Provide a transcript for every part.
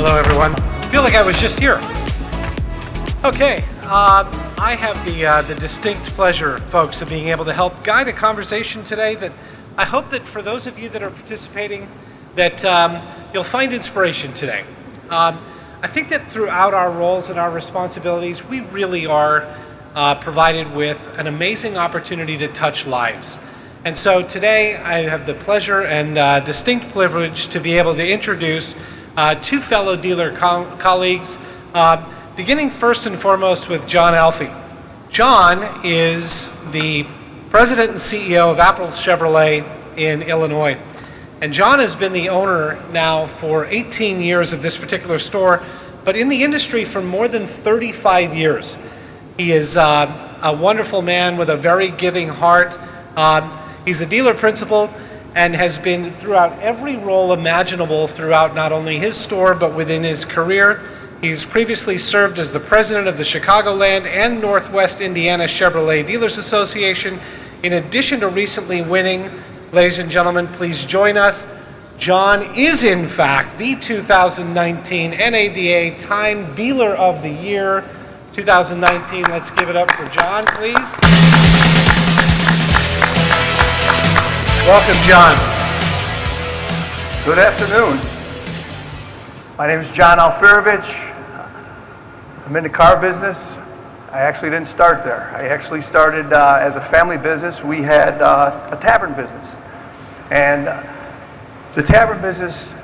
Hello, everyone. I feel like I was just here. Okay, I have the distinct pleasure, folks, of being able to help guide a conversation today that I hope that for those of you that are participating, that you'll find inspiration today. I think that throughout our roles and our responsibilities, we really are provided with an amazing opportunity to touch lives. And so today I have the pleasure and distinct privilege to be able to introduce two fellow dealer colleagues, beginning first and foremost with John Alfie. John is the president and CEO of Apple Chevrolet in Illinois. And John has been the owner now for 18 years of this particular store, but in the industry for more than 35 years. He is a wonderful man with a very giving heart. He's the dealer principal and has been throughout every role imaginable throughout not only his store but within his career. He's previously served as the president of the Chicagoland and Northwest Indiana Chevrolet Dealers Association, in addition to recently winning, ladies and gentlemen, please join us. John is in fact the 2019 NADA Time Dealer of the Year 2019. Let's give it up for John, please. Welcome, John. Good afternoon. My name is John Alfirevich. I'm in the car business. I actually didn't start there. I actually started as a family business. We had a tavern business. And the tavern business,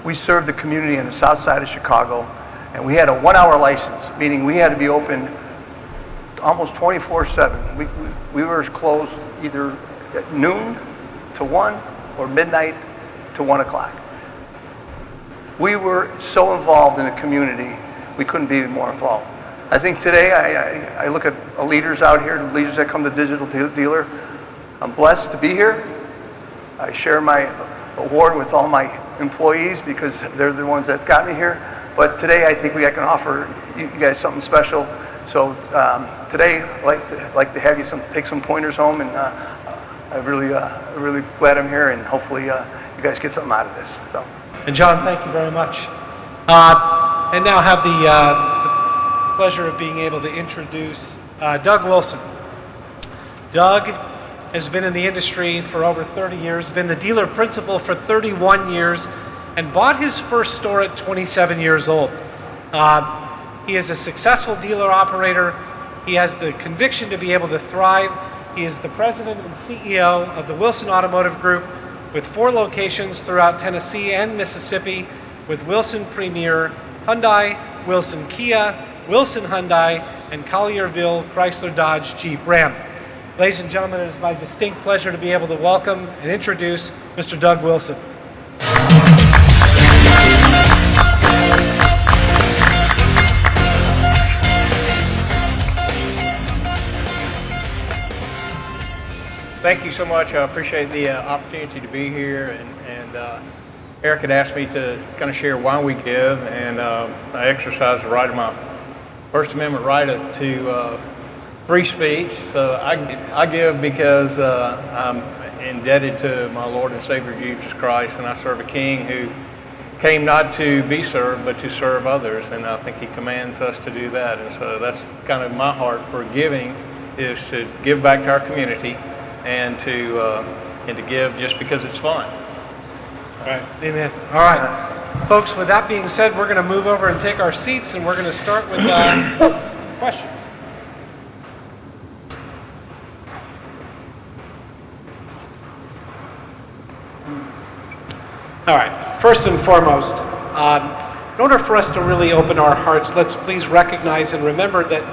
we served the community in the south side of Chicago. And we had a 1-hour license, meaning we had to be open almost 24/7. We were closed either at noon to 1 or midnight to 1 o'clock. We were so involved in the community, we couldn't be more involved. I think today, I look at leaders out here, leaders that come to Digital Dealer. I'm blessed to be here. I share my award with all my employees because they're the ones that got me here. But today, I think I can offer you guys something special. So today, I'd like to have you take some pointers home, and I'm really glad I'm here, and hopefully you guys get something out of this. So. And John, thank you very much. And now have the pleasure of being able to introduce Doug Wilson. Doug has been in the industry for over 30 years, been the dealer principal for 31 years, and bought his first store at 27 years old. He is a successful dealer operator. He has the conviction to be able to thrive. He is the president and CEO of the Wilson Automotive Group, with 4 locations throughout Tennessee and Mississippi, with Wilson Premier Hyundai, Wilson Kia, Wilson Hyundai, and Collierville Chrysler Dodge Jeep Ram. Ladies and gentlemen, it is my distinct pleasure to be able to welcome and introduce Mr. Doug Wilson. Thank you so much. I appreciate the opportunity to be here, and Eric had asked me to kind of share why we give, and I exercise the right of my First Amendment right to free speech. So I give because I'm indebted to my Lord and Savior Jesus Christ, and I serve a King who came not to be served but to serve others, and I think he commands us to do that. And so that's kind of my heart for giving, is to give back to our community, and to give just because it's fun. All right, amen. All right, folks, with that being said, we're going to move over and take our seats, and we're going to start with questions. All right, first and foremost, in order for us to really open our hearts, let's please recognize and remember that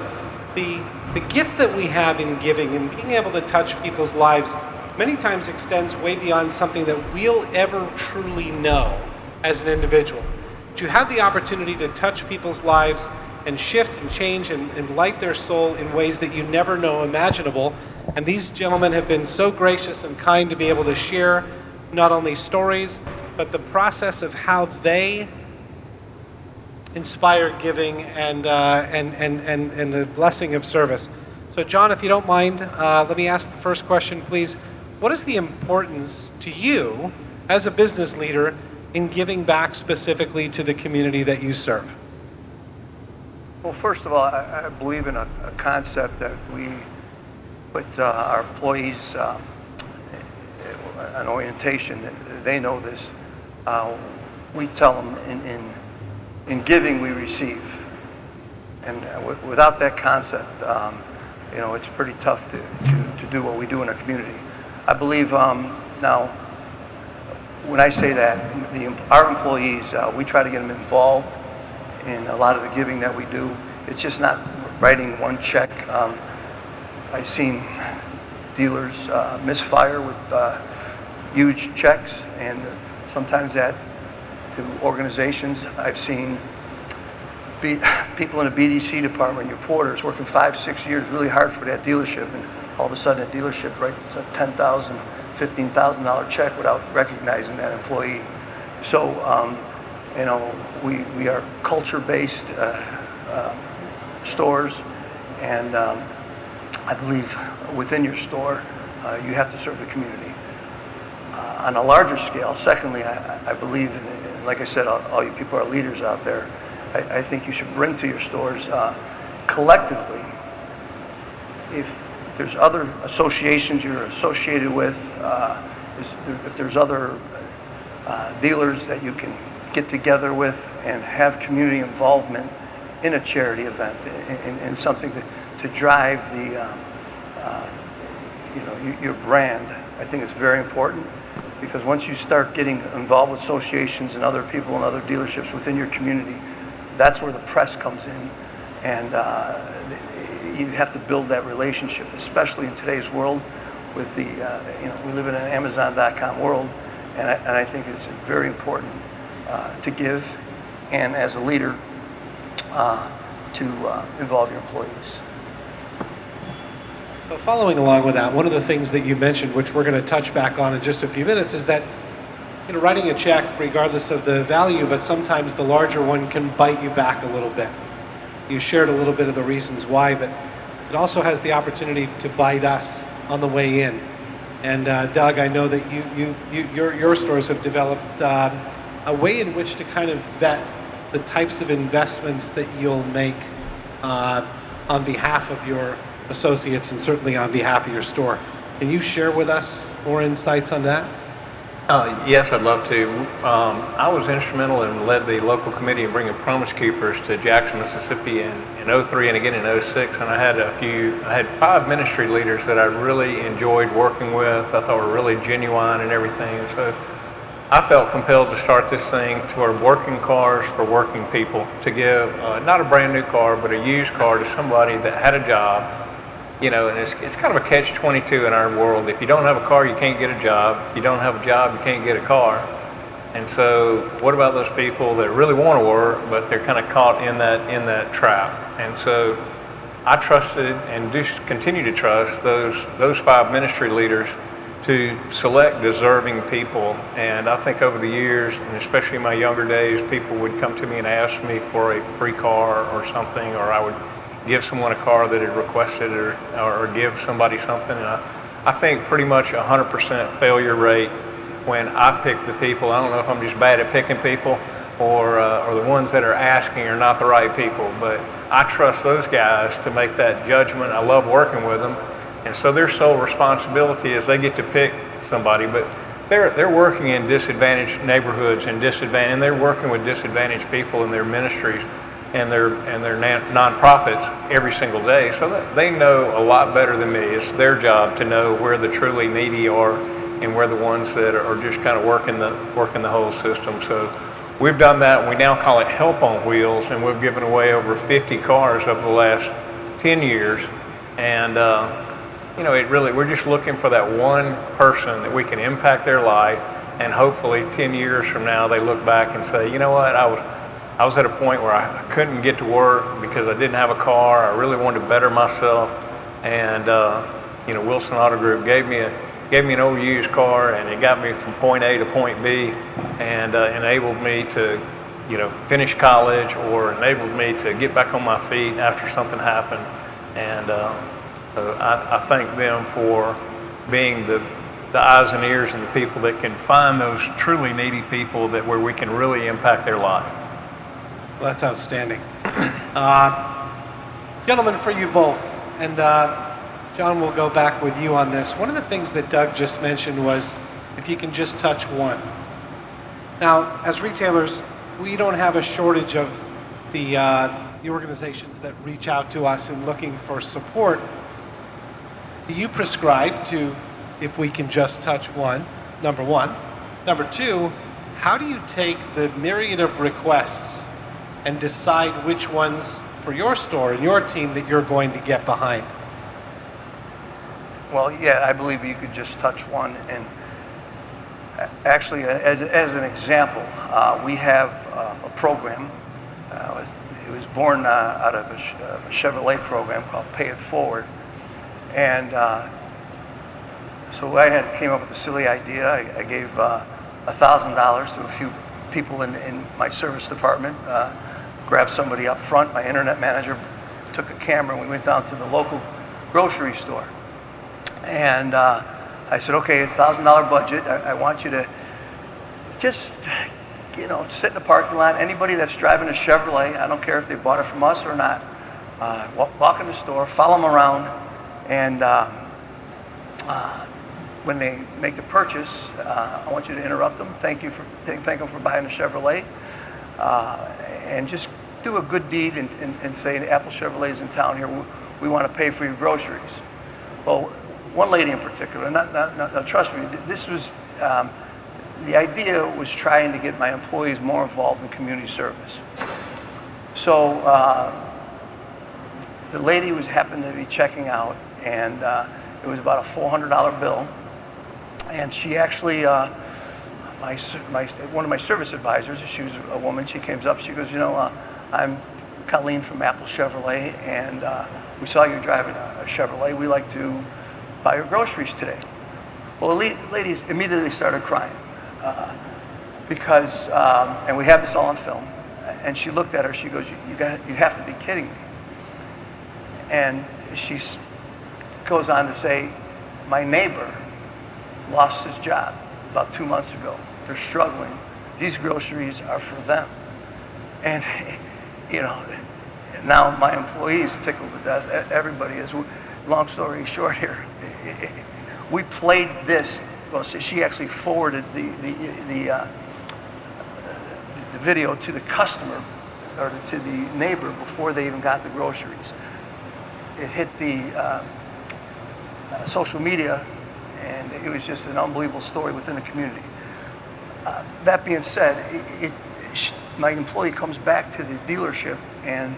the gift that we have in giving and being able to touch people's lives many times extends way beyond something that we'll ever truly know as an individual. But you have the opportunity to touch people's lives and shift and change and light their soul in ways that you never know imaginable. And these gentlemen have been so gracious and kind to be able to share not only stories, but the process of how they inspire giving and the blessing of service. So John, if you don't mind, let me ask the first question, please. What is the importance to you as a business leader in giving back specifically to the community that you serve? Well, first of all, I believe in a concept that we put our employees an orientation. They know this. We tell them in giving we receive, and without that concept, it's pretty tough to do what we do in a community. I believe now, when I say that, our employees, we try to get them involved in a lot of the giving that we do. It's just not writing one check. I've seen dealers misfire with huge checks, and sometimes that to organizations. I've seen people in the BDC department, your porters, working 5-6 years really hard for that dealership, and all of a sudden that dealership writes a $10,000, $15,000 check without recognizing that employee. So, we are culture-based stores, and I believe within your store, you have to serve the community. On a larger scale, secondly, I believe, and like I said, all you people are leaders out there. I think you should bring to your stores collectively, if there's other associations you're associated with, if there's other dealers that you can get together with and have community involvement in a charity event, in something to drive your brand. I think it's very important, because once you start getting involved with associations and other people and other dealerships within your community, that's where the press comes in, and you have to build that relationship, especially in today's world with we live in an Amazon.com world, and I think it's very important to give, and as a leader, to involve your employees. So following along with that, one of the things that you mentioned, which we're going to touch back on in just a few minutes, is that writing a check, regardless of the value, but sometimes the larger one can bite you back a little bit. You shared a little bit of the reasons why, but it also has the opportunity to bite us on the way in. And Doug, I know that your stores have developed a way in which to kind of vet the types of investments that you'll make on behalf of your associates, and certainly on behalf of your store. Can you share with us more insights on that? Yes, I'd love to. I was instrumental and led the local committee in bringing Promise Keepers to Jackson, Mississippi in 03 and again in 06. And I had 5 ministry leaders that I really enjoyed working with. I thought were really genuine and everything. So I felt compelled to start this thing toward working cars for working people, to give not a brand new car, but a used car to somebody that had a job. And it's kind of a catch-22 in our world. If you don't have a car, you can't get a job. If you don't have a job, you can't get a car. And so what about those people that really want to work, but they're kind of caught in that trap? And so I trusted, and do continue to trust, those 5 ministry leaders to select deserving people. And I think over the years, and especially in my younger days, people would come to me and ask me for a free car or something, or I would give someone a car that had requested, or give somebody something. And I think pretty much 100% failure rate when I pick the people. I don't know if I'm just bad at picking people, or the ones that are asking are not the right people, but I trust those guys to make that judgment. I love working with them, and so their sole responsibility is they get to pick somebody, but they're working in disadvantaged neighborhoods and they're working with disadvantaged people in their ministries and their nonprofits every single day, so that they know a lot better than me. It's their job to know where the truly needy are and where the ones that are just kind of working the whole system. So we've done that. We now call it Help on Wheels, and we've given away over 50 cars over the last 10 years. And we're just looking for that one person that we can impact their life, and hopefully 10 years from now they look back and say, you know what, I was at a point where I couldn't get to work because I didn't have a car. I really wanted to better myself, and Wilson Auto Group gave me an old used car, and it got me from point A to point B, and enabled me to finish college, or enabled me to get back on my feet after something happened. And so I thank them for being the the eyes and ears and the people that can find those truly needy people that where we can really impact their life. Well, that's outstanding. Gentlemen, for you both, and John, will go back with you on this. One of the things that Doug just mentioned was if you can just touch one. Now, as retailers, we don't have a shortage of the organizations that reach out to us in looking for support. Do you prescribe to if we can just touch one, number one? Number two, how do you take the myriad of requests and decide which ones for your store and your team that you're going to get behind? Well, yeah, I believe you could just touch one. And actually, as an example, we have a program. It was born out of a Chevrolet program called Pay It Forward. And so I came up with a silly idea. I gave $1,000 to a few people in my service department, grabbed somebody up front. My internet manager took a camera and we went down to the local grocery store. And I said, okay, $1,000 budget. I want you to just, sit in the parking lot. Anybody that's driving a Chevrolet, I don't care if they bought it from us or not, walk in the store, follow them around, and when they make the purchase, I want you to interrupt them. Thank them for buying a Chevrolet, and just do a good deed and say, Apple Chevrolet's in town here. We want to pay for your groceries. Well, one lady in particular, not trust me, this was, the idea was trying to get my employees more involved in community service. So the lady happened to be checking out, and it was about a $400 bill. And she actually, one of my service advisors, she was a woman, she came up, she goes, I'm Colleen from Apple Chevrolet, and we saw you driving a Chevrolet. We like to buy your groceries today. Well, the ladies immediately started crying because, and we have this all on film, and she looked at her, she goes, you have to be kidding me. And she goes on to say, my neighbor lost his job about 2 months ago. They're struggling. These groceries are for them. And, now my employees tickled to death. Everybody is. Long story short here, we played this. Well, she actually forwarded the video to the customer or to the neighbor before they even got the groceries. It hit the social media, and it was just an unbelievable story within the community. That being said, my employee comes back to the dealership, and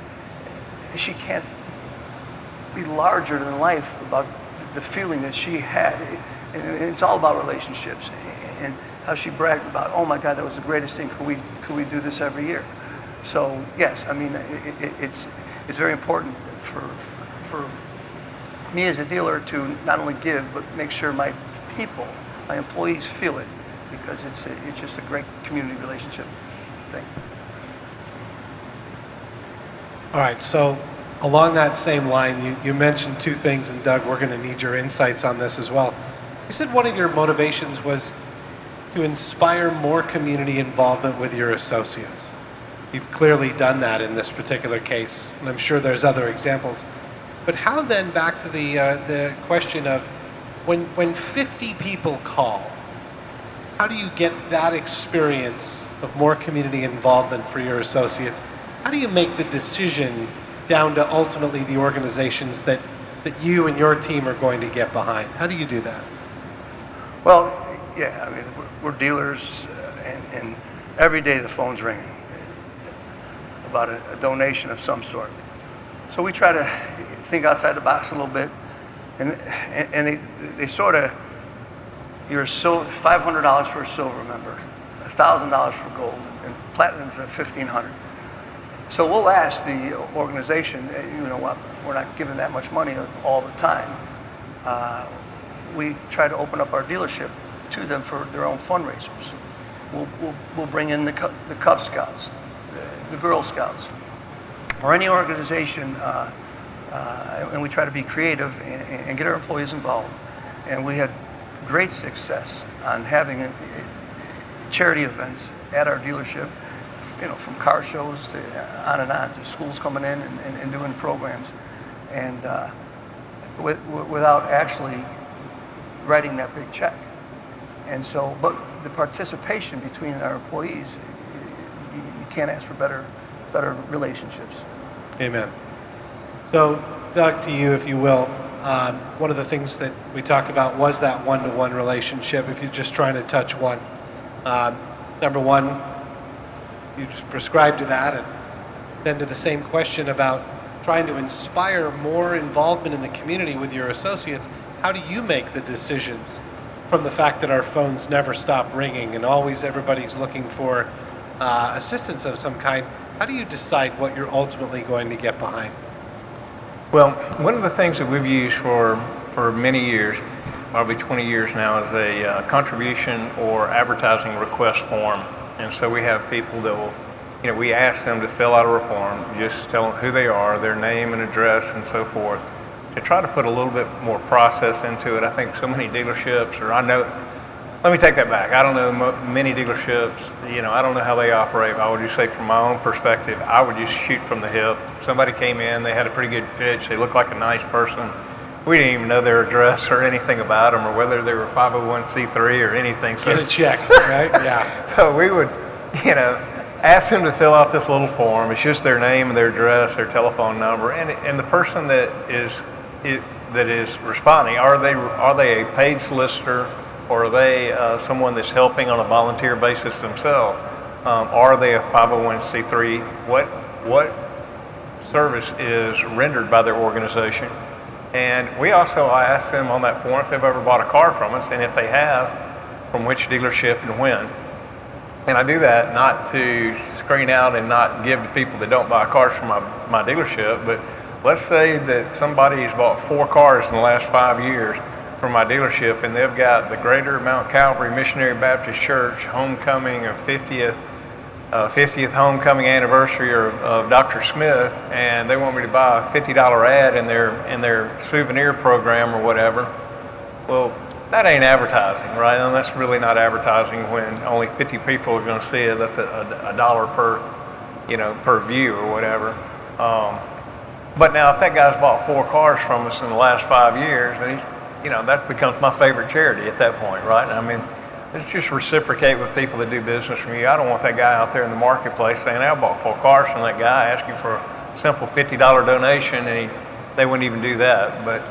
she can't be larger than life about the feeling that she had. And it's all about relationships, and how she bragged about, oh my God, that was the greatest thing. Could we do this every year? So yes, I mean, it's very important for me as a dealer to not only give, but make sure my people, my employees feel it, because it's just a great community relationship thing. All right, so along that same line, you mentioned two things, and Doug, we're going to need your insights on this as well. You said one of your motivations was to inspire more community involvement with your associates. You've clearly done that in this particular case, and I'm sure there's other examples. But how then, back to the question of when 50 people call, how do you get that experience of more community involvement for your associates? How do you make the decision down to ultimately the organizations that you and your team are going to get behind? How do you do that? Well, yeah, I mean, we're dealers, and every day the phone's ringing about a donation of some sort. So we try to think outside the box a little bit, and they sort of, you're $500 for a silver member, $1,000 for gold, and platinum's at $1,500. So we'll ask the organization, what, we're not giving that much money all the time. We try to open up our dealership to them for their own fundraisers. We'll bring in the Cub Scouts, the Girl Scouts, or any organization, and we try to be creative and get our employees involved. And we had great success on having charity events at our dealership, from car shows to to schools coming in and doing programs, and without actually writing that big check. And so, but the participation between our employees, you can't ask for better relationships. Amen. So, Doug, to you, if you will, one of the things that we talked about was that one-to-one relationship. If you're just trying to touch one, number one, you just prescribe to that, and then to the same question about trying to inspire more involvement in the community with your associates. How do you make the decisions from the fact that our phones never stop ringing and always everybody's looking for assistance of some kind? How do you decide what you're ultimately going to get behind? Well, one of the things that we've used for many years, probably 20 years now, is a contribution or advertising request form. And so we have people that will, we ask them to fill out a form, just tell them who they are, their name and address and so forth, to try to put a little bit more process into it. I think so many dealerships, let me take that back. I don't know many dealerships, I don't know how they operate. I would just say from my own perspective, I would just shoot from the hip. Somebody came in, they had a pretty good pitch, they looked like a nice person. We didn't even know their address or anything about them or whether they were 501c3 or anything. So, get a check, right? Yeah. So we would, ask them to fill out this little form. It's just their name and their address, their telephone number, and the person that is responding, are they a paid solicitor, or are they someone that's helping on a volunteer basis themselves? Are they a 501c3? What service is rendered by their organization? And we also ask them on that form if they've ever bought a car from us, and if they have, from which dealership and when. And I do that not to screen out and not give to people that don't buy cars from my dealership, but let's say that somebody has bought 4 cars in the last 5 years from my dealership, and they've got the Greater Mount Calvary Missionary Baptist Church homecoming of 50th homecoming anniversary of Dr. Smith, and they want me to buy a $50 ad in their souvenir program or whatever. Well, that ain't advertising, right? And that's really not advertising when only 50 people are going to see it. That's a dollar per view or whatever. But now, if that guy's bought 4 cars from us in the last 5 years, then that becomes my favorite charity at that point, right? I mean, let's just reciprocate with people that do business from you. I don't want that guy out there in the marketplace saying, I bought 4 cars from that guy, asking for a simple $50 donation, and they wouldn't even do that. But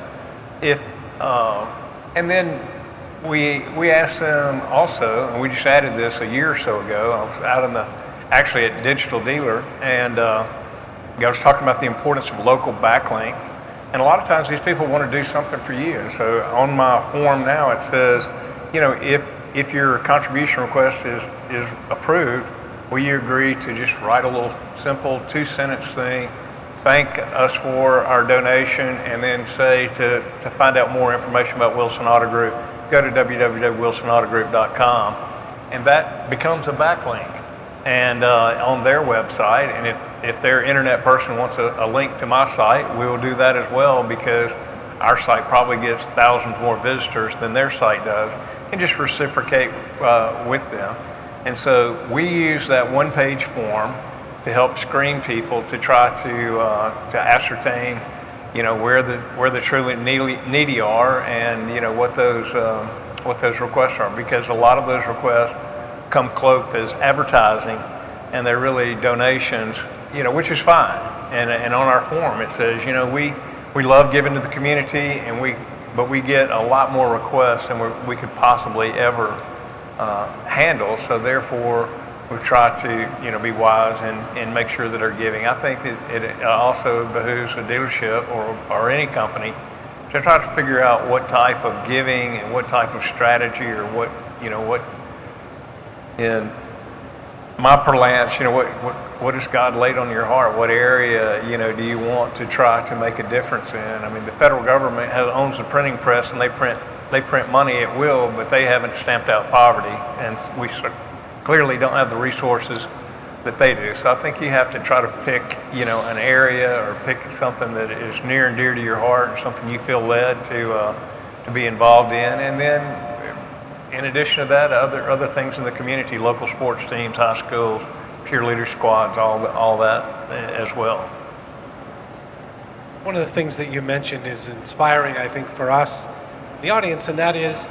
and then we asked them also, and we just added this a year or so ago. I was out actually at Digital Dealer, and I was talking about the importance of local backlinks. And a lot of times these people want to do something for you. And so on my form now it says, if your contribution request is approved, will you agree to just write a little simple 2-sentence thing, thank us for our donation, and then say to find out more information about Wilson Auto Group, go to www.wilsonautogroup.com, and that becomes a backlink and on their website. And if their internet person wants a link to my site, we will do that as well, because our site probably gets thousands more visitors than their site does, and just reciprocate with them. And so we use that one-page form to help screen people to try to ascertain, where the truly needy are, and what those requests are, because a lot of those requests come cloaked as advertising, and they're really donations, which is fine. And on our form it says, we love giving to the community, but we get a lot more requests than we could possibly ever handle. So therefore, we try to be wise and make sure that our giving. I think it also behooves a dealership or any company to try to figure out what type of giving and what type of strategy, or what in my parlance, what has God laid on your heart? What area do you want to try to make a difference in? I mean, the federal government owns the printing press, and they print money at will, but they haven't stamped out poverty, and we clearly don't have the resources that they do. So I think you have to try to pick, an area, or pick something that is near and dear to your heart, and something you feel led to be involved in. And then in addition to that, other things in the community, local sports teams, high schools, cheerleader squads, all that as well. One of the things that you mentioned is inspiring, I think, for us, the audience, and that is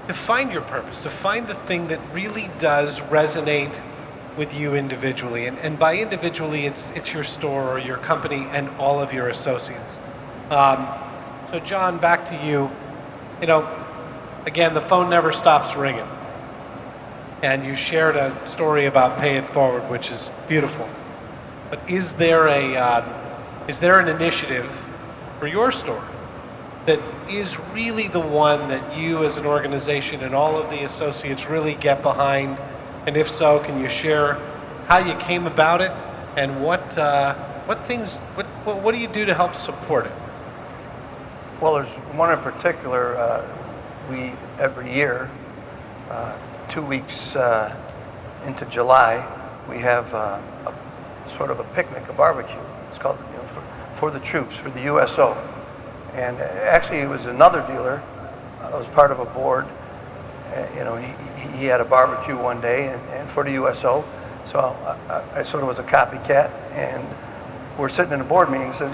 to find your purpose, to find the thing that really does resonate with you individually. And by individually, it's your store or your company and all of your associates. So John, back to you. You know, again, the phone never stops ringing. And you shared a story about Pay It Forward, which is beautiful. But is there an initiative for your store that is really the one that you as an organization and all of the associates really get behind? And if so, can you share how you came about it and what do you do to help support it? Well, there's one in particular. We every year, 2 weeks into July, we have a sort of a picnic, a barbecue. It's called, for the troops, for the USO. And actually, it was another dealer that was part of a board. He had a barbecue one day and for the USO. So I sort of was a copycat, and we're sitting in a board meeting and says,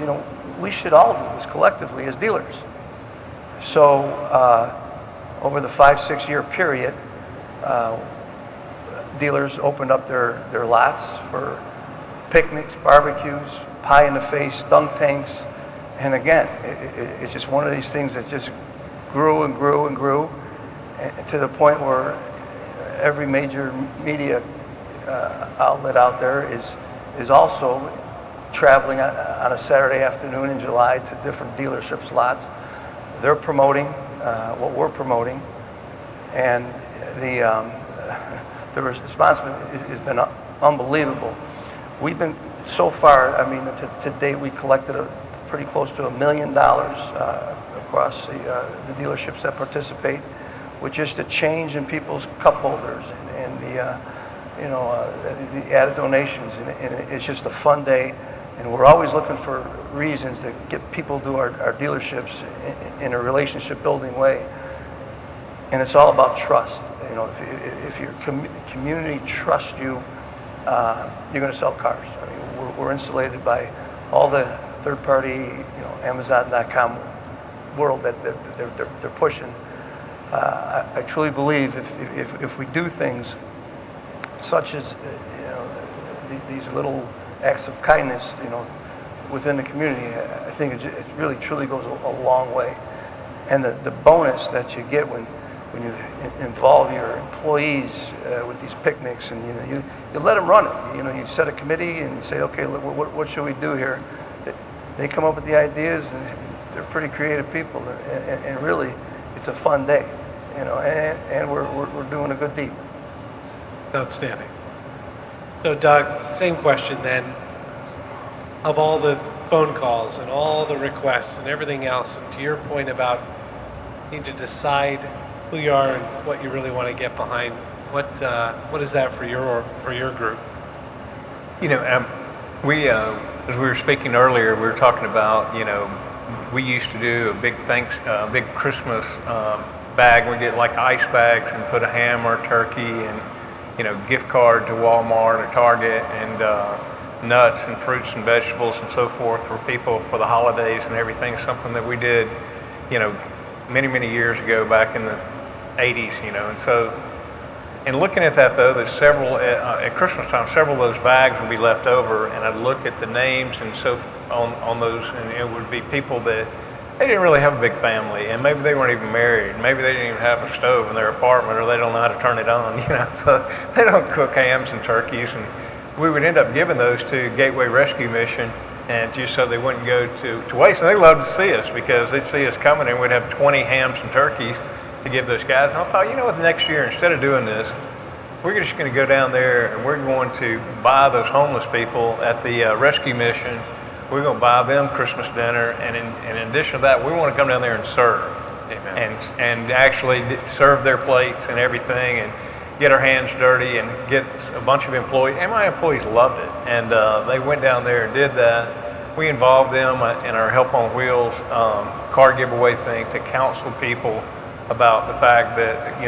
we should all do this collectively as dealers. So over the 5-6 year period, dealers opened up their lots for picnics, barbecues, pie in the face, dunk tanks. And again, it's just one of these things that just grew and grew and grew, to the point where every major media outlet out there is also traveling on a Saturday afternoon in July to different dealerships lots. They're promoting what we're promoting, and the response has been unbelievable. We've been so far. I mean, to date, we collected pretty close to $1 million across the dealerships that participate, with just the change in people's cup holders and the added donations, and it's just a fun day. And we're always looking for reasons to get people to our dealerships in a relationship building way. And it's all about trust. If your community trusts you, you're going to sell cars. I mean, we're insulated by all the third-party, Amazon.com world that they're pushing. I truly believe if we do things such as these little acts of kindness, within the community, I think it really truly goes a long way. And the bonus that you get when you involve your employees with these picnics, and you let them run it. You set a committee and you say, okay, what should we do here? They come up with the ideas, and they're pretty creative people, and really, it's a fun day, and we're doing a good deed. Outstanding. So Doug, same question then. Of all the phone calls and all the requests and everything else, and to your point about you need to decide who you are and what you really want to get behind, what is that for your group? As we were speaking earlier, we were talking about, we used to do a big Christmas bag. We get like ice bags and put a ham or a turkey and, gift card to Walmart or Target, and nuts and fruits and vegetables and so forth for people for the holidays and everything. Something that we did, many, many years ago back in the 80s, and so, and looking at that though, there's several, at Christmas time, several of those bags would be left over, and I'd look at the names and so on those, and it would be people that they didn't really have a big family, and maybe they weren't even married, maybe they didn't even have a stove in their apartment, or they don't know how to turn it on, so they don't cook hams and turkeys, and we would end up giving those to Gateway Rescue Mission, and just so they wouldn't go to waste. And they loved to see us because they'd see us coming, and we'd have 20 hams and turkeys to give those guys. And I thought, what, next year, instead of doing this, we're just going to go down there and we're going to buy those homeless people at the rescue mission. We're going to buy them Christmas dinner, and in addition to that, we want to come down there and serve. Amen. and actually serve their plates and everything, and get our hands dirty and get a bunch of employees. And my employees loved it, and they went down there and did that. We involved them in our Help on Wheels car giveaway thing to counsel people about the fact that,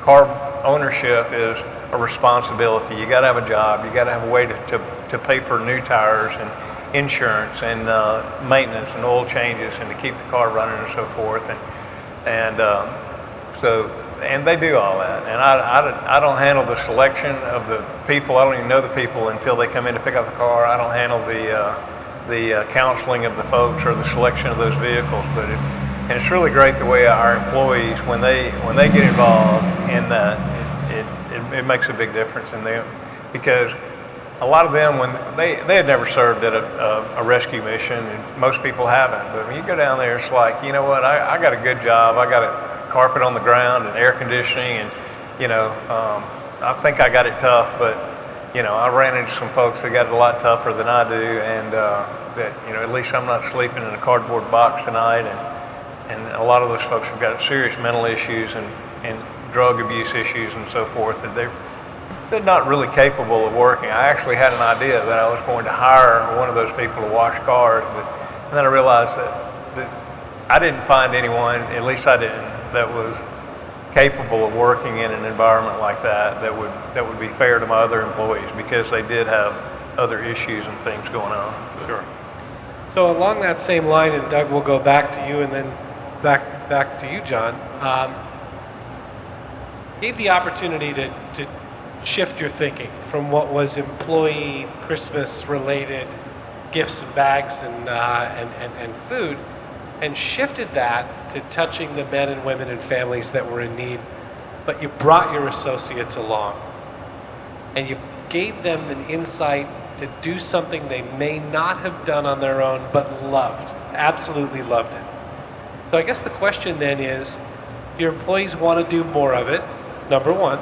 car ownership is a responsibility. You got to have a job. You got to have a way to pay for new tires and insurance and maintenance and oil changes and to keep the car running and so forth. And they do all that. And I don't handle the selection of the people. I don't even know the people until they come in to pick up the car. I don't handle the counseling of the folks or the selection of those vehicles. And it's really great the way our employees, when they get involved in that, it makes a big difference in them, because a lot of them, when they had never served at a rescue mission, and most people haven't. But when you go down there, it's like, you know what? I got a good job. I got a carpet on the ground and air conditioning, and I think I got it tough. But I ran into some folks that got it a lot tougher than I do, and that at least I'm not sleeping in a cardboard box tonight. And a lot of those folks have got serious mental issues and drug abuse issues and so forth, that they're not really capable of working. I actually had an idea that I was going to hire one of those people to wash cars, and then I realized that I didn't find anyone, at least I didn't, that was capable of working in an environment like that would be fair to my other employees, because they did have other issues and things going on. So. Sure. So along that same line, and Doug, we'll go back to you and then back to you, John. Gave the opportunity to shift your thinking from what was employee Christmas-related gifts and bags and food, and shifted that to touching the men and women and families that were in need. But you brought your associates along, and you gave them an insight to do something they may not have done on their own, but loved, absolutely loved it. So I guess the question then is, do your employees want to do more of it, number one?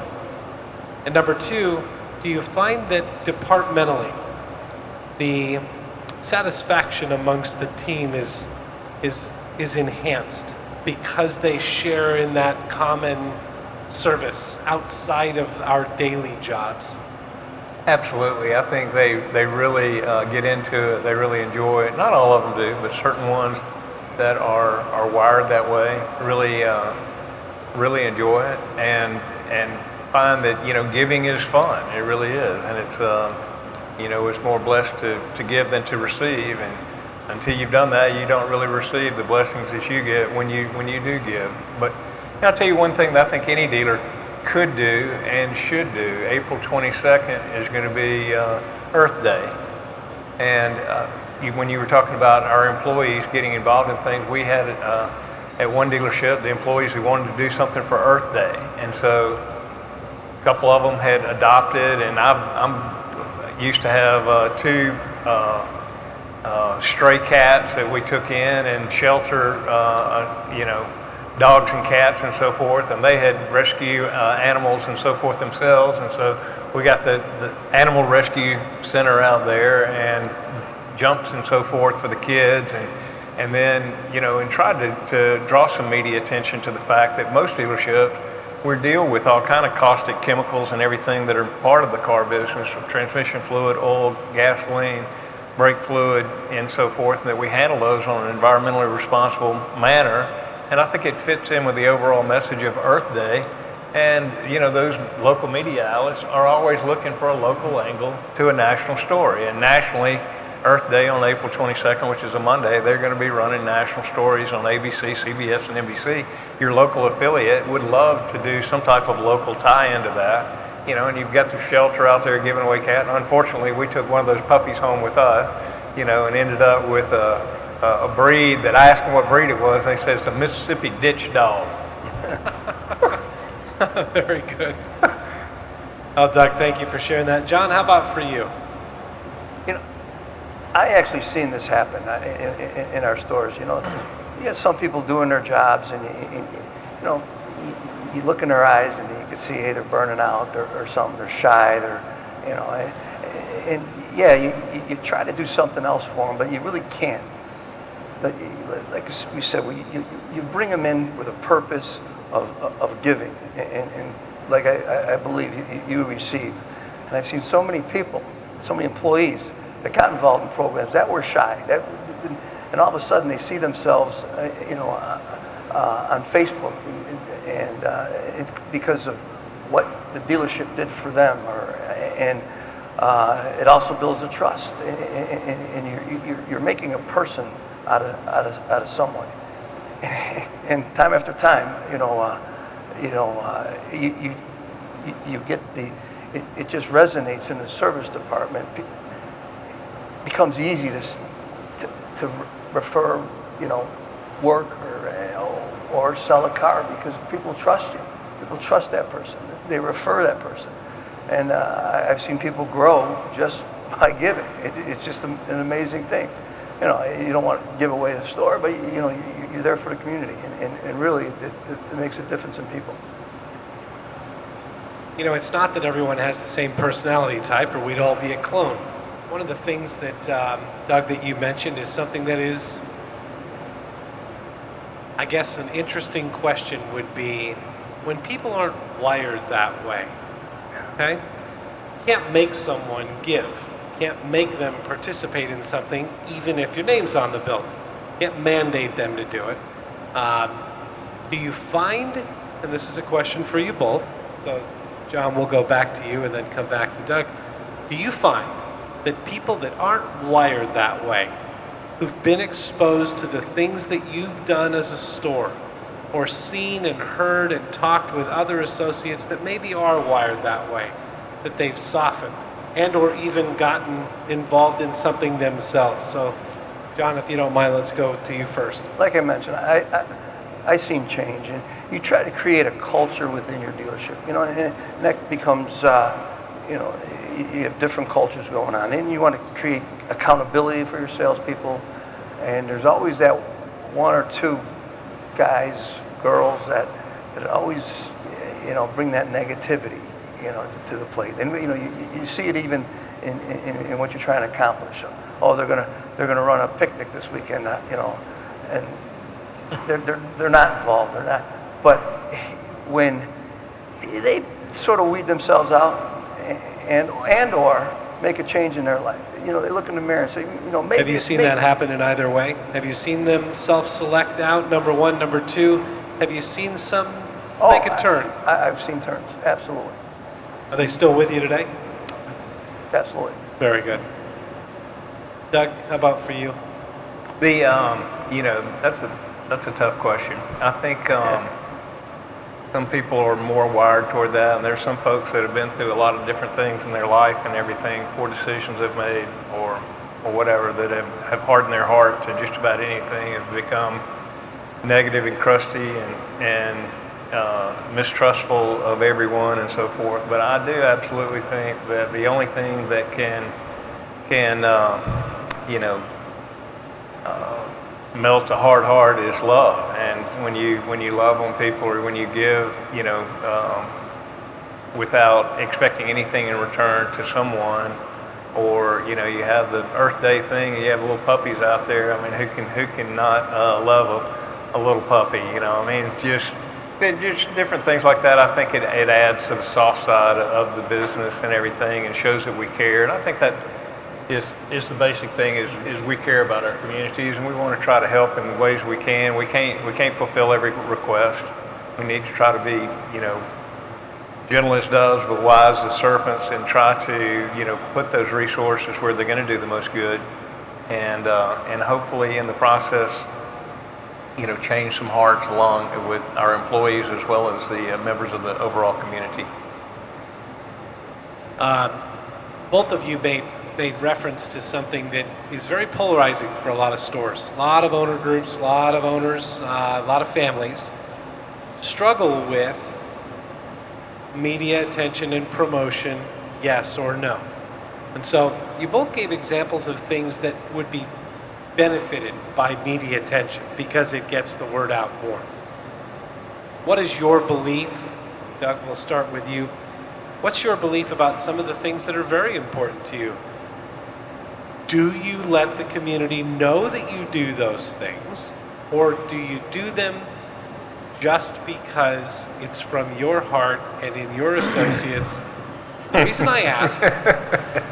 And number two, do you find that departmentally, the satisfaction amongst the team is enhanced because they share in that common service outside of our daily jobs? Absolutely. I think they really get into it. They really enjoy it. Not all of them do, but certain ones that are wired that way really enjoy it and find that giving is fun. It really is, and it's it's more blessed to give than to receive. And until you've done that, you don't really receive the blessings that you get when you do give. But I'll tell you one thing that I think any dealer could do and should do. April 22nd is going to be Earth Day, and when you were talking about our employees getting involved in things, we had at one dealership the employees who wanted to do something for Earth Day, and so a couple of them had adopted, and I'm used to have two stray cats that we took in and shelter, dogs and cats and so forth, and they had rescue animals and so forth themselves, and so we got the animal rescue center out there and jumps and so forth for the kids, and then and tried to draw some media attention to the fact that most dealerships we deal with all kind of caustic chemicals and everything that are part of the car business, from transmission fluid, oil, gasoline, brake fluid, and so forth, and that we handle those on an environmentally responsible manner. And I think it fits in with the overall message of Earth Day. And those local media outlets are always looking for a local angle to a national story. And nationally, Earth Day on April 22nd, which is a Monday, they're going to be running national stories on ABC, CBS, and NBC. Your local affiliate would love to do some type of local tie-in to that. And you've got the shelter out there giving away cat. And unfortunately, we took one of those puppies home with us, and ended up with a breed that I asked them what breed it was. And they said it's a Mississippi ditch dog. Very good. Oh, Doug, thank you for sharing that. John, how about for you? I actually seen this happen in our stores. You got some people doing their jobs, and you look in their eyes, and you can see, hey, they're burning out or something. They're shy. You try to do something else for them, but you really can't. But like we said, you bring them in with a purpose of giving, and like I believe you receive. And I've seen so many people, so many employees that got involved in programs that were shy, and all of a sudden they see themselves, on Facebook, and because of what the dealership did for them, and it also builds a trust, and you're making a person out of someone, and time after time, you get it just resonates in the service department. It becomes easy to refer, work or sell a car because people trust you. People trust that person. They refer that person. And I've seen people grow just by giving. It's just an amazing thing. You don't want to give away the store, but you're there for the community, and really it makes a difference in people. It's not that everyone has the same personality type, or we'd all be a clone. One of the things that, Doug, that you mentioned is something that is, I guess, an interesting question would be, when people aren't wired that way, okay? You can't make someone give. You can't make them participate in something, even if your name's on the building. You can't mandate them to do it. Do you find, and this is a question for you both, so John, we'll go back to you and then come back to Doug. Do you find that people that aren't wired that way, who've been exposed to the things that you've done as a store, or seen and heard and talked with other associates that maybe are wired that way, that they've softened and or even gotten involved in something themselves? So, John, if you don't mind, let's go to you first. Like I mentioned, I seen change, and you try to create a culture within your dealership, and that becomes, you have different cultures going on, and you want to create accountability for your salespeople, and there's always that one or two guys, girls that always, bring that negativity, to the plate, and you see it even in what you're trying to accomplish. Oh, they're gonna run a picnic this weekend, and they're not involved. They're not. But when they sort of weed themselves out and or make a change in their life, they look in the mirror and say, maybe. Have you seen that happen in either way? Have you seen them self-select out? Number one, number two. Have you seen some make a turn? I've seen turns. Absolutely. Are they still with you today? Absolutely. Very good. Doug, how about for you? That's a tough question. I think some people are more wired toward that, and there's some folks that have been through a lot of different things in their life and everything, poor decisions they've made or whatever, that have hardened their heart to just about anything, have become negative and crusty and mistrustful of everyone and so forth. But I do absolutely think that the only thing that can melt a hard heart is love. And when you love on people, or when you give, without expecting anything in return to someone, or you have the Earth Day thing, and you have little puppies out there. I mean, who can not love a little puppy? Just different things like that. I think it adds to the soft side of the business and everything, and shows that we care. And I think that is the basic thing, is we care about our communities, and we want to try to help in the ways we can. We can't fulfill every request. We need to try to be, gentle as doves, but wise as serpents, and try to, put those resources where they're going to do the most good, and hopefully in the process, change some hearts along with our employees as well as the members of the overall community. Both of you made reference to something that is very polarizing for a lot of stores. A lot of owner groups, a lot of owners, a lot of families struggle with media attention and promotion, yes or no. And so you both gave examples of things that would be benefited by media attention because it gets the word out more. What is your belief? Doug, we'll start with you. What's your belief about some of the things that are very important to you? Do you let the community know that you do those things, or do you do them just because it's from your heart and in your associates? The reason I ask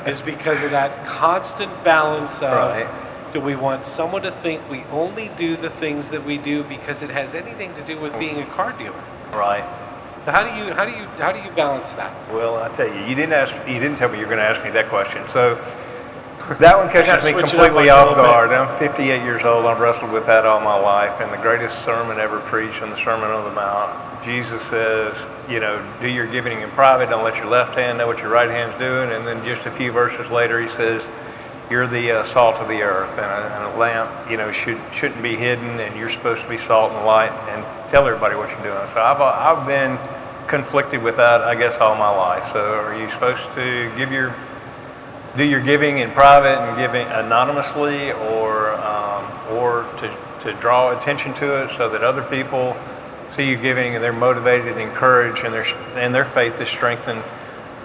is because of that constant balance of, right. do we want someone to think we only do the things that we do because it has anything to do with being a car dealer? Right. So how do you balance that? Well, I tell you, you didn't tell me you were going to ask me that question. So that one catches me completely off guard. I'm 58 years old. I've wrestled with that all my life. And the greatest sermon ever preached on the Sermon on the Mount, Jesus says, do your giving in private. Don't let your left hand know what your right hand's doing. And then just a few verses later, he says, you're the salt of the earth, and a lamp, shouldn't be hidden, and you're supposed to be salt and light, and tell everybody what you're doing. So I've been conflicted with that, I guess, all my life. So are you supposed to do your giving in private and giving anonymously, or to draw attention to it so that other people see you giving and they're motivated and encouraged, and their faith is strengthened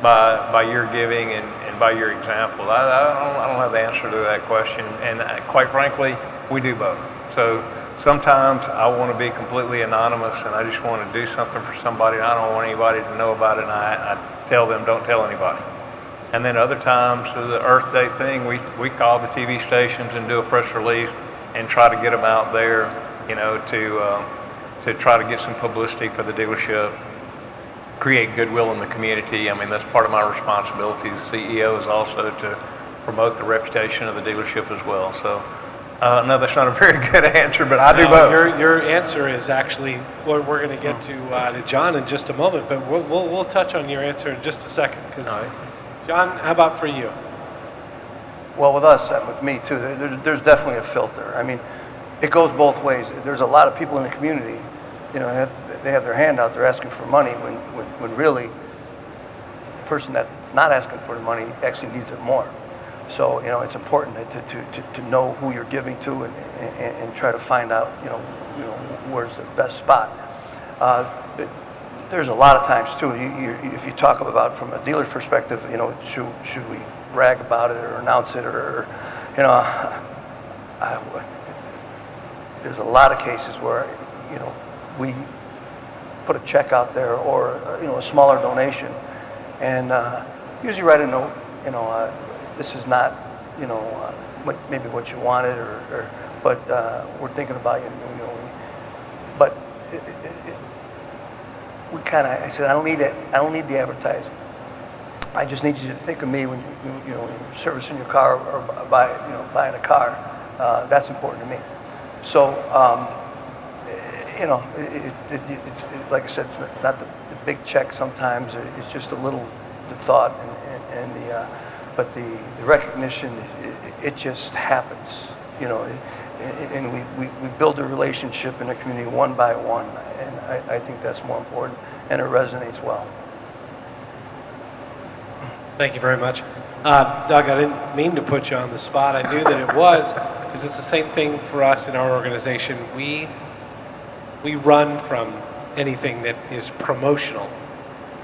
by your giving and by your example? I don't have the answer to that question, and quite frankly, we do both. So sometimes I want to be completely anonymous, and I just want to do something for somebody, and I don't want anybody to know about it, and I tell them, don't tell anybody. And then other times, the Earth Day thing, we call the TV stations and do a press release and try to get them out there, to try to get some publicity for the dealership, create goodwill in the community. I mean, that's part of my responsibility as CEO, is also to promote the reputation of the dealership as well. So, no, that's not a very good answer, but I do both. Your answer is actually what we're going to get to John in just a moment, but we'll touch on your answer in just a second. Because right. John, how about for you? Well, with us, with me too, there's definitely a filter. I mean, it goes both ways. There's a lot of people in the community, they have their hand out there asking for money when really the person that's not asking for the money actually needs it more. So, it's important to know who you're giving to and try to find out, where's the best spot. There's a lot of times too, if you talk about from a dealer's perspective, should we brag about it or announce it, or there's a lot of cases where, we put a check out there or, a smaller donation, and usually write a note, this is not, maybe what you wanted, but we're thinking about you, but I said, I don't need it. I don't need the advertising. I just need you to think of me when you're servicing your car or buying a car. That's important to me. So, it's like I said, it's not the big check sometimes. It's just a little thought, but the recognition, it just happens, and we build a relationship in the community one by one, and I think that's more important, and it resonates well. Thank you very much. Doug, I didn't mean to put you on the spot. I knew that it was, because it's the same thing for us in our organization. We run from anything that is promotional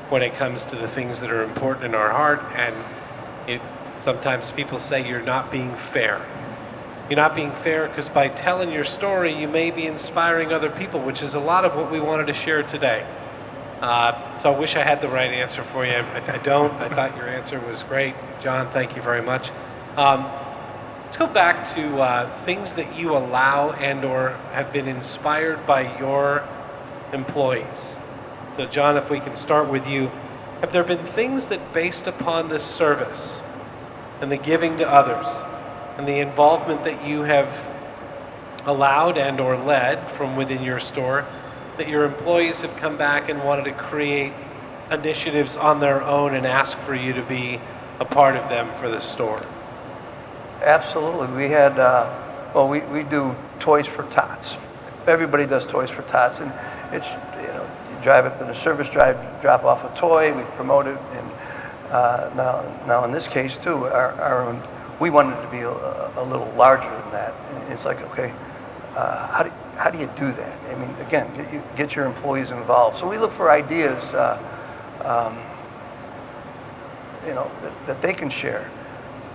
when it comes to the things that are important in our heart, and sometimes people say you're not being fair. You're not being fair because by telling your story, you may be inspiring other people, which is a lot of what we wanted to share today. So I wish I had the right answer for you. I don't. I thought your answer was great. John, thank you very much. Let's go back to things that you allow and or have been inspired by your employees. So John, if we can start with you, have there been things that, based upon the service and the giving to others and the involvement that you have allowed and or led from within your store, that your employees have come back and wanted to create initiatives on their own and ask for you to be a part of them for the store? Absolutely. We had, we do Toys for Tots. Everybody does Toys for Tots, and it's, you drive up in the service drive, drop off a toy, we promote it, and now in this case too, we wanted to be a little larger than that. And it's like, okay, how do you do that? I mean, again, get your employees involved. So we look for ideas, that they can share.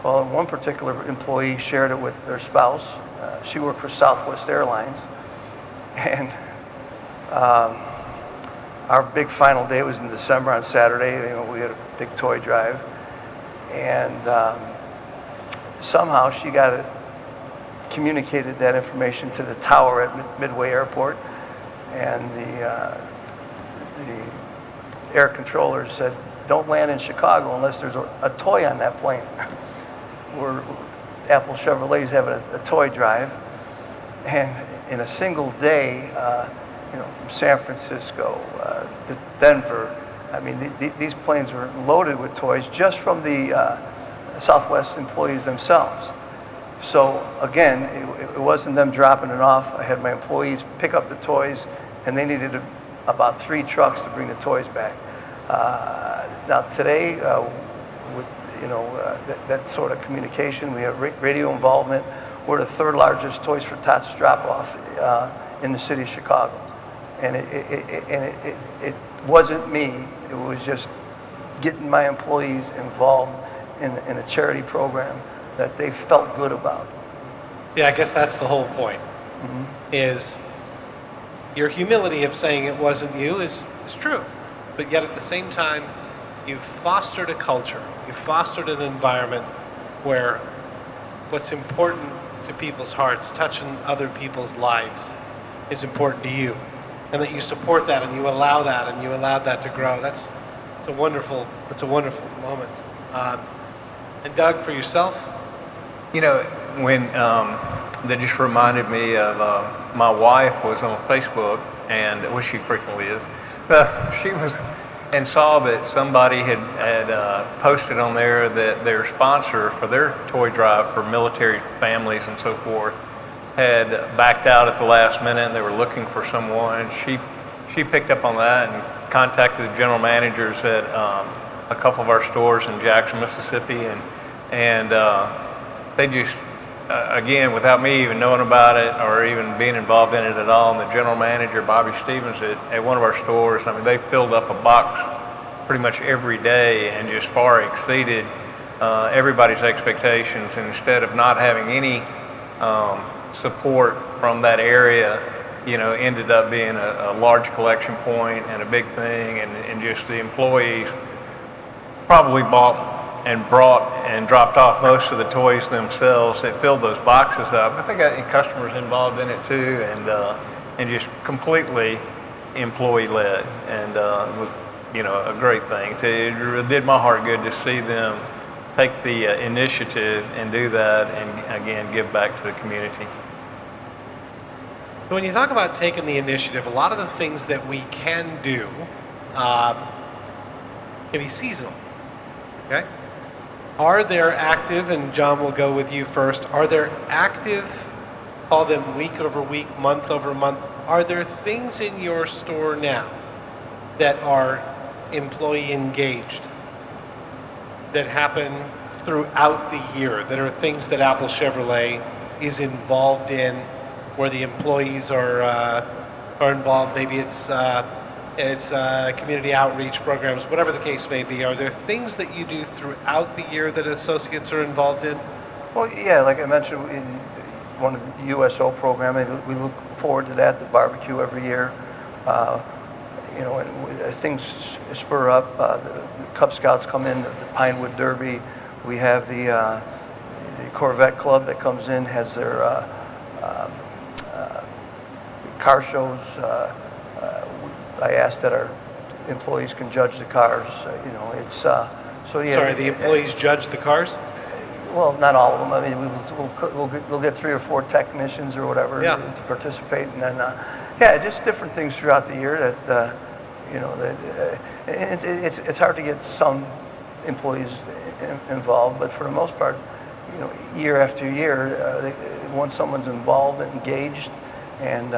Well, one particular employee shared it with their spouse. She worked for Southwest Airlines, and our big final day was in December on Saturday. We had a big toy drive, and somehow she got communicated that information to the tower at Midway Airport, and the air controller said, "Don't land in Chicago unless there's a toy on that plane." Apple Chevrolet's having a toy drive, and in a single day, from San Francisco to Denver, I mean, these planes were loaded with toys just from the Southwest employees themselves. So again, it wasn't them dropping it off. I had my employees pick up the toys, and they needed about 3 trucks to bring the toys back. Now today, with that sort of communication, we have radio involvement. We're the 3rd largest Toys for Tots drop-off in the city of Chicago, and it wasn't me. It was just getting my employees involved in a charity program that they felt good about. Yeah, I guess that's the whole point. Is your humility of saying it wasn't you is true, but yet at the same time, you've fostered a culture, you've fostered an environment where what's important to people's hearts, touching other people's lives, is important to you, and that you support that and you allow that and you allowed that to grow. It's a wonderful moment. And Doug, for yourself? When that just reminded me of my wife was on Facebook, and which she frequently is. She was and saw that somebody had posted on there that their sponsor for their toy drive for military families and so forth had backed out at the last minute, and they were looking for someone. She picked up on that and contacted the general managers at a couple of our stores in Jackson, Mississippi, and they just, again, without me even knowing about it or even being involved in it at all, and the general manager, Bobby Stevens, at one of our stores, I mean, they filled up a box pretty much every day and just far exceeded everybody's expectations. And instead of not having any support from that area, ended up being a large collection point and a big thing, and just the employees probably bought and brought and dropped off most of the toys themselves. It filled those boxes up, but they got customers involved in it too, and just completely employee-led, and it was a great thing. It did my heart good to see them take the initiative and do that, and again give back to the community. When you talk about taking the initiative, a lot of the things that we can do can be seasonal. Okay? Are there active, and John will go with you first, are there active, call them week over week, month over month, are there things in your store now that are employee engaged, that happen throughout the year, that are things that Apple Chevrolet is involved in, where the employees are involved? Maybe it's community outreach programs, whatever the case may be. Are there things that you do throughout the year that associates are involved in? Well, yeah, like I mentioned, in one of the USO program, we look forward to that, the barbecue every year. And things spur up. The Cub Scouts come in, the Pinewood Derby. We have the Corvette Club that comes in, has their car shows. I asked that our employees can judge the cars. It's so yeah. Sorry, the employees judge the cars? Well, not all of them. I mean, we'll get 3 or 4 technicians or whatever to participate, and then just different things throughout the year that it's hard to get some employees involved, but for the most part, year after year, once someone's involved and engaged, and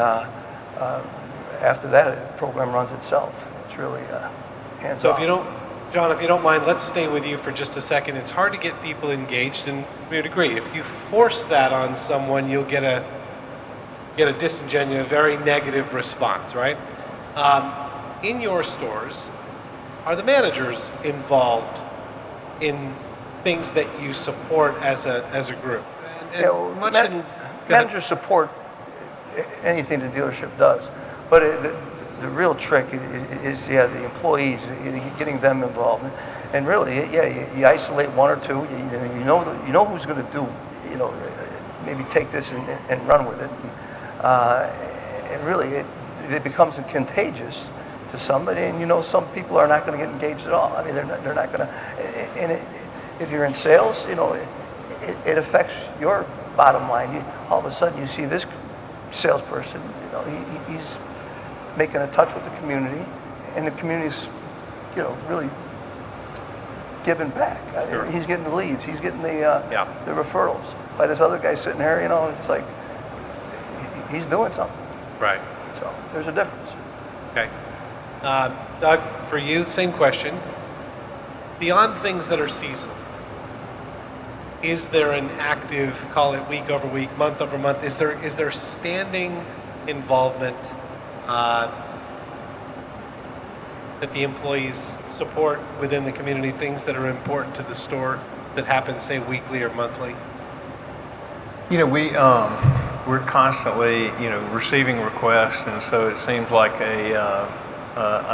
after that, the program runs itself. It's really hands-off. So John, if you don't mind, let's stay with you for just a second. It's hard to get people engaged, and we would agree. If you force that on someone, you'll get a disingenuous, very negative response, right? In your stores, are the managers involved in things that you support as a group? Managers support anything the dealership does, but the real trick is the employees, getting them involved, and really you isolate 1 or 2. You know who's going to do maybe take this and run with it. And really, it becomes contagious to somebody, and some people are not going to get engaged at all. I mean, they're not going to. And if you're in sales, it affects your bottom line. All of a sudden, you see this salesperson. He's making a touch with the community, and the community's, really giving back. Sure. He's getting the leads. He's getting the referrals. By this other guy sitting here, it's like he's doing something. Right. So there's a difference. Okay. Doug, for you, same question. Beyond things that are seasonal, is there an active, call it week over week, month over month, is there standing involvement that the employees support within the community, things that are important to the store that happen, say, weekly or monthly? We're constantly, receiving requests, and so it seems like an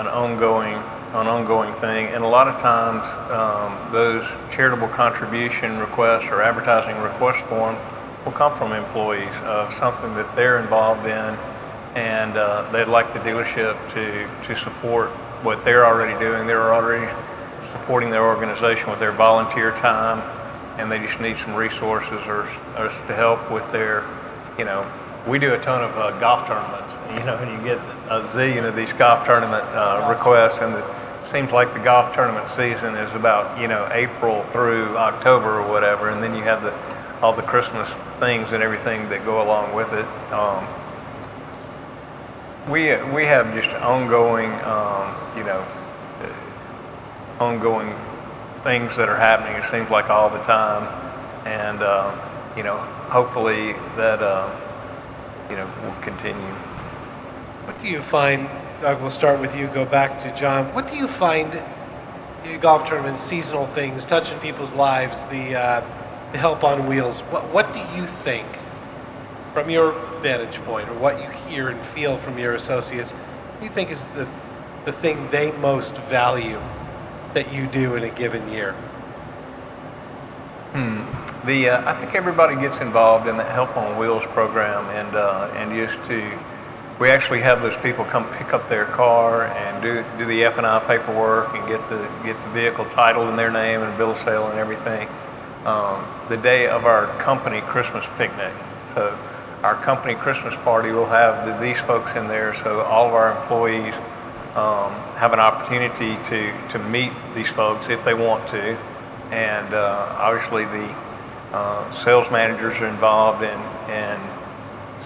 ongoing thing. And a lot of times, those charitable contribution requests or advertising request form will come from employees of something that they're involved in, and they'd like the dealership to support what they're already doing. They're already supporting their organization with their volunteer time, and they just need some resources or to help with their, we do a ton of golf tournaments, and you get a zillion of these golf tournament requests, and it seems like the golf tournament season is about, April through October or whatever, and then you have all the Christmas things and everything that go along with it. We have just ongoing, ongoing things that are happening. It seems like all the time, and hopefully that will continue. What do you find, Doug, we'll start with you, go back to John. What do you find in golf tournaments, seasonal things, touching people's lives, the help on wheels? What do you think, from your vantage point, or what you hear and feel from your associates, what do you think is the thing they most value that you do in a given year? I think everybody gets involved in the Help on Wheels program, and we actually have those people come pick up their car and do the F&I paperwork and get the vehicle titled in their name and bill of sale and everything. The day of our company Christmas picnic, so our company Christmas party will have these folks in there, so all of our employees have an opportunity to meet these folks if they want to, and obviously the sales managers are involved in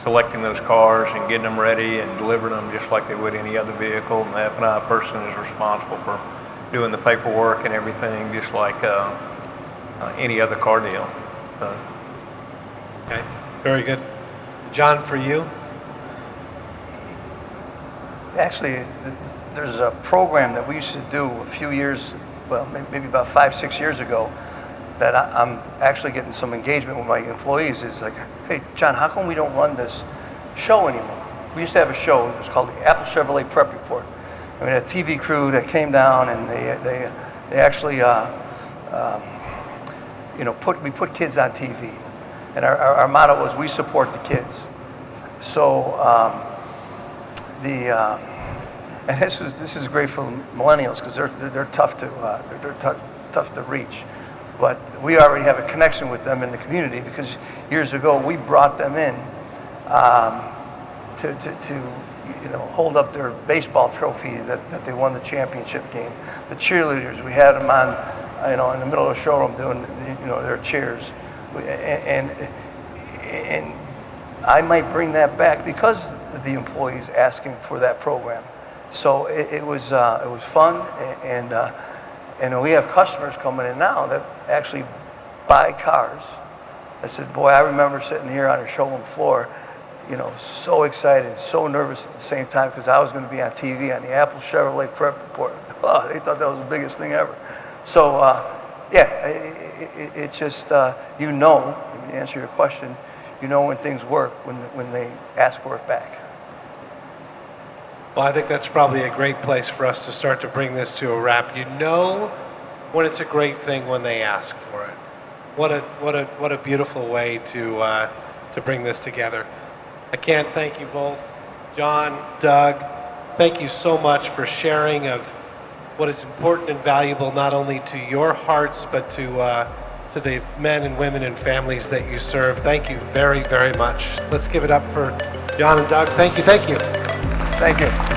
selecting those cars and getting them ready and delivering them just like they would any other vehicle, and the F&I person is responsible for doing the paperwork and everything just like any other car deal. So. Okay, very good. John, for you? Actually, there's a program that we used to do a few years, well, maybe about 5-6 years ago, that I'm actually getting some engagement with my employees. It's like, hey, John, how come we don't run this show anymore? We used to have a show. It was called the Apple Chevrolet Prep Report. I mean, a TV crew that came down, and they actually, we put kids on TV. And our motto was, we support the kids. So and this is great for millennials, because they're tough to reach. But we already have a connection with them in the community, because years ago we brought them in to hold up their baseball trophy that they won the championship game. The cheerleaders, we had them on, in the middle of the showroom doing their cheers. And I might bring that back because the employees asking for that program. So it was fun, and we have customers coming in now that actually buy cars. I said, boy, I remember sitting here on the showroom floor, so excited, so nervous at the same time, because I was going to be on TV on the Apple Chevrolet Prep Report. Oh, they thought that was the biggest thing ever. So it's just, to answer your question, when things work, when they ask for it back. Well, I think that's probably a great place for us to start to bring this to a wrap. When it's a great thing when they ask for it. What a beautiful way to to bring this together. I can't thank you both. John, Doug, thank you so much for sharing of what is important and valuable not only to your hearts, but to the men and women and families that you serve. Thank you very, very much. Let's give it up for John and Doug. Thank you, thank you. Thank you.